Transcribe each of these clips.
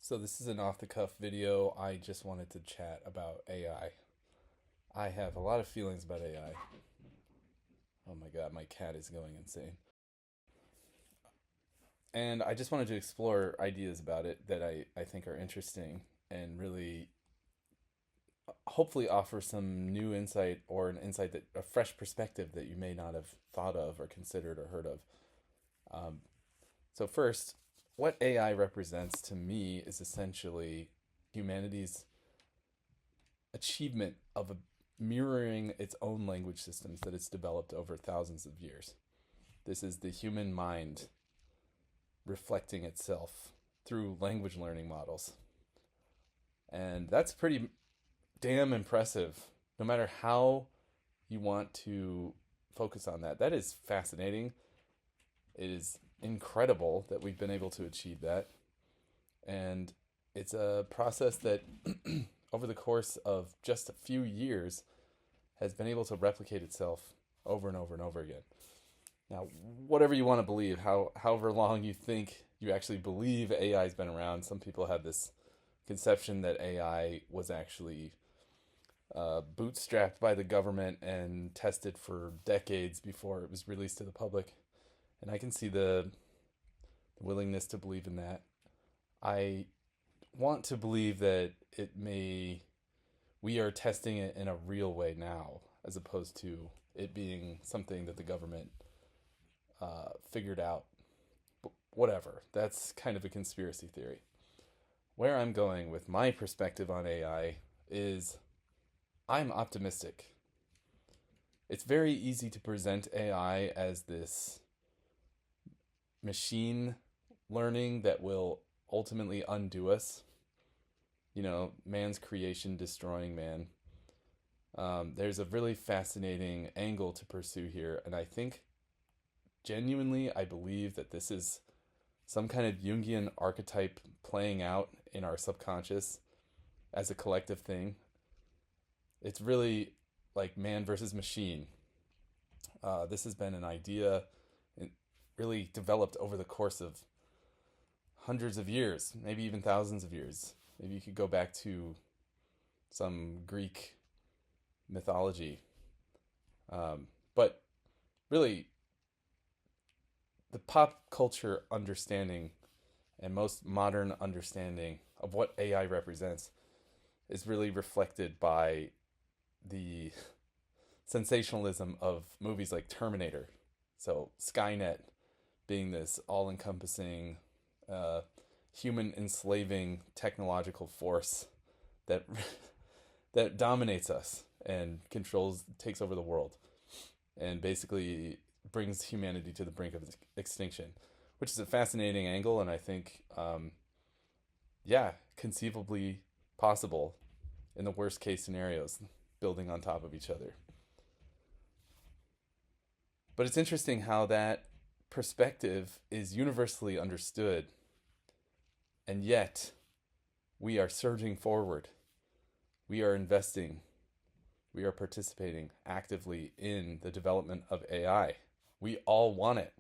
So this is an off-the-cuff video. I just wanted to chat about AI. I have a lot of feelings about AI. Oh my god, my cat is going insane. And I just wanted to explore ideas about it that I think are interesting and really hopefully offer some new insight or an insight that a fresh perspective that you may not have thought of or considered or heard of. Um, so first, what AI represents to me is essentially humanity's achievement of mirroring its own language systems that it's developed over thousands of years. This is the human mind reflecting itself through language learning models. And that's pretty damn impressive, no matter how you want to focus on that. That is fascinating. It is incredible that we've been able to achieve that. And it's a process that, over the course of just a few years, has been able to replicate itself over and over and over again. Now, whatever you want to believe, however long you think you actually believe AI has been around, some people have this conception that AI was actually bootstrapped by the government and tested for decades before it was released to the public. And I can see the willingness to believe in that. I want to believe that we are testing it in a real way now, as opposed to it being something that the government figured out. But whatever. That's kind of a conspiracy theory. Where I'm going with my perspective on AI is I'm optimistic. It's very easy to present AI as this machine learning that will ultimately undo us. Man's creation destroying man. There's a really fascinating angle to pursue here, and I think genuinely I believe that this is some kind of Jungian archetype playing out in our subconscious as a collective thing. It's really like man versus machine. This has been an idea really developed over the course of hundreds of years, maybe even thousands of years. Maybe you could go back to some Greek mythology. But really, the pop culture understanding and most modern understanding of what AI represents is really reflected by the sensationalism of movies like Terminator. So, Skynet being this all encompassing, human enslaving technological force that that dominates us and takes over the world, and basically brings humanity to the brink of extinction, which is a fascinating angle, and I think, yeah, conceivably possible in the worst case scenarios, building on top of each other. But it's interesting how that perspective is universally understood, and yet we are surging forward. We are investing. We are participating actively in the development of AI. We all want it.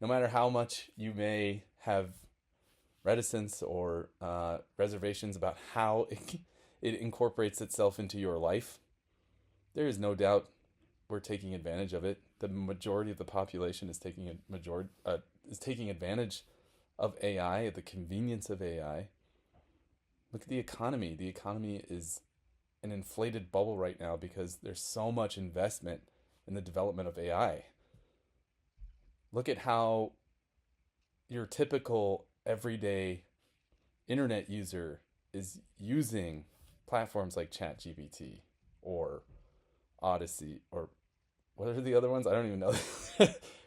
No matter how much you may have reticence or reservations about how it incorporates itself into your life, there is no doubt we're taking advantage of it. The majority of the population is taking advantage of AI, the convenience of AI. Look at the economy. The economy is an inflated bubble right now because there's so much investment in the development of AI. Look at how your typical everyday internet user is using platforms like ChatGPT or Odyssey, or what are the other ones? I don't even know.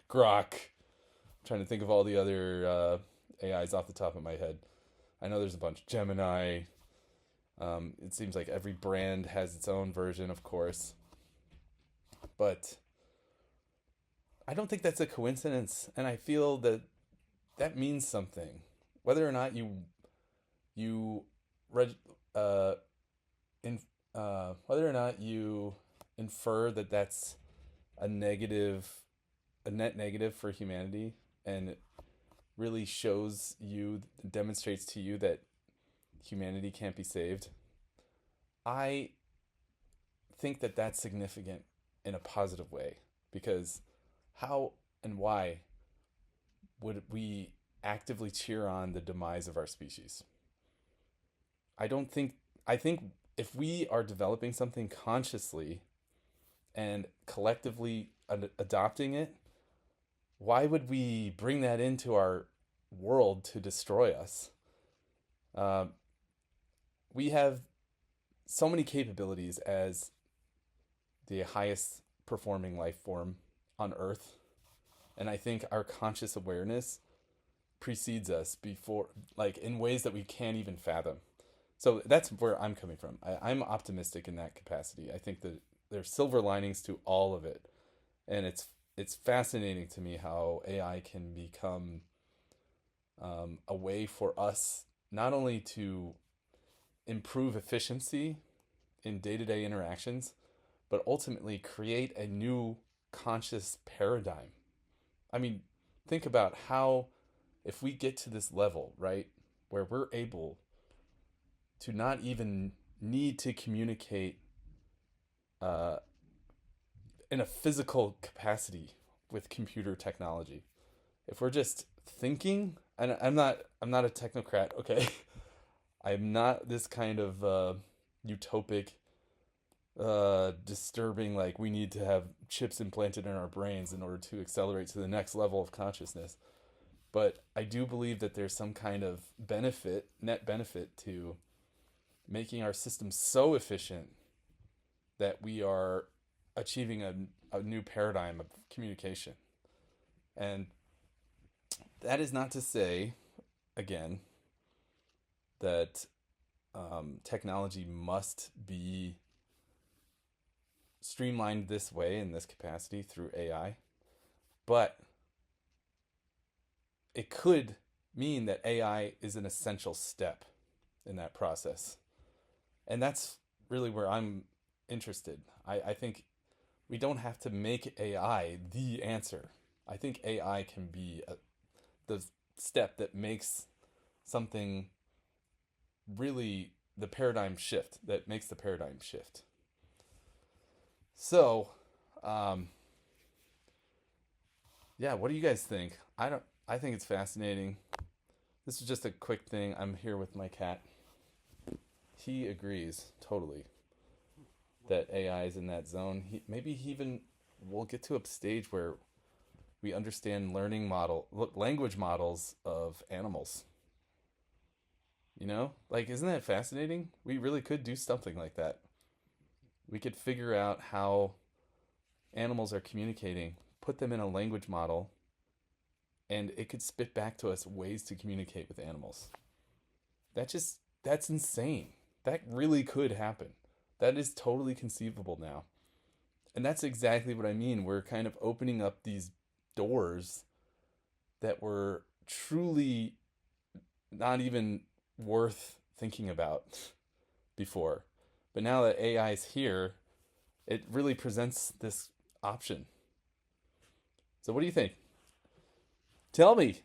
Grok. I'm trying to think of all the other AIs off the top of my head. I know there's a bunch. Gemini. It seems like every brand has its own version, of course. But I don't think that's a coincidence, and I feel that that means something. Whether or not you reg, in whether or not you infer that that's a negative, a net negative for humanity, and it really demonstrates to you that humanity can't be saved, I think that that's significant in a positive way, because how and why would we actively cheer on the demise of our species? I don't think, I think if we are developing something consciously and collectively adopting it, why would we bring that into our world to destroy us? Uh, we have so many capabilities as the highest performing life form on Earth. And I think our conscious awareness precedes us before, like in ways that we can't even fathom. So that's where I'm coming from. I'm optimistic in that capacity. I think that there's silver linings to all of it. And it's fascinating to me how AI can become a way for us not only to improve efficiency in day-to-day interactions, but ultimately create a new conscious paradigm. I mean, think about how, if we get to this level, right, where we're able to not even need to communicate uh, in a physical capacity with computer technology. If we're just thinking, and I'm not a technocrat, okay? I'm not this kind of utopic, disturbing, like we need to have chips implanted in our brains in order to accelerate to the next level of consciousness. But I do believe that there's some kind of benefit, net benefit, to making our system so efficient that we are achieving a new paradigm of communication. And that is not to say, again, that technology must be streamlined this way in this capacity through AI, but it could mean that AI is an essential step in that process. And that's really where I'm interested. I think we don't have to make AI the answer. I think AI can be the step that makes something really the paradigm shift, that makes the paradigm shift. So, yeah, what do you guys think? I think it's fascinating. This is just a quick thing. I'm here with my cat. He agrees totally that AI is in that zone. Maybe he even will get to a stage where we understand language models of animals. You know, like, isn't that fascinating? We really could do something like that. We could figure out how animals are communicating, put them in a language model, and it could spit back to us ways to communicate with animals. That's insane. That really could happen. That is totally conceivable now. And that's exactly what I mean. We're kind of opening up these doors that were truly not even worth thinking about before. But now that AI is here, it really presents this option. So what do you think? Tell me.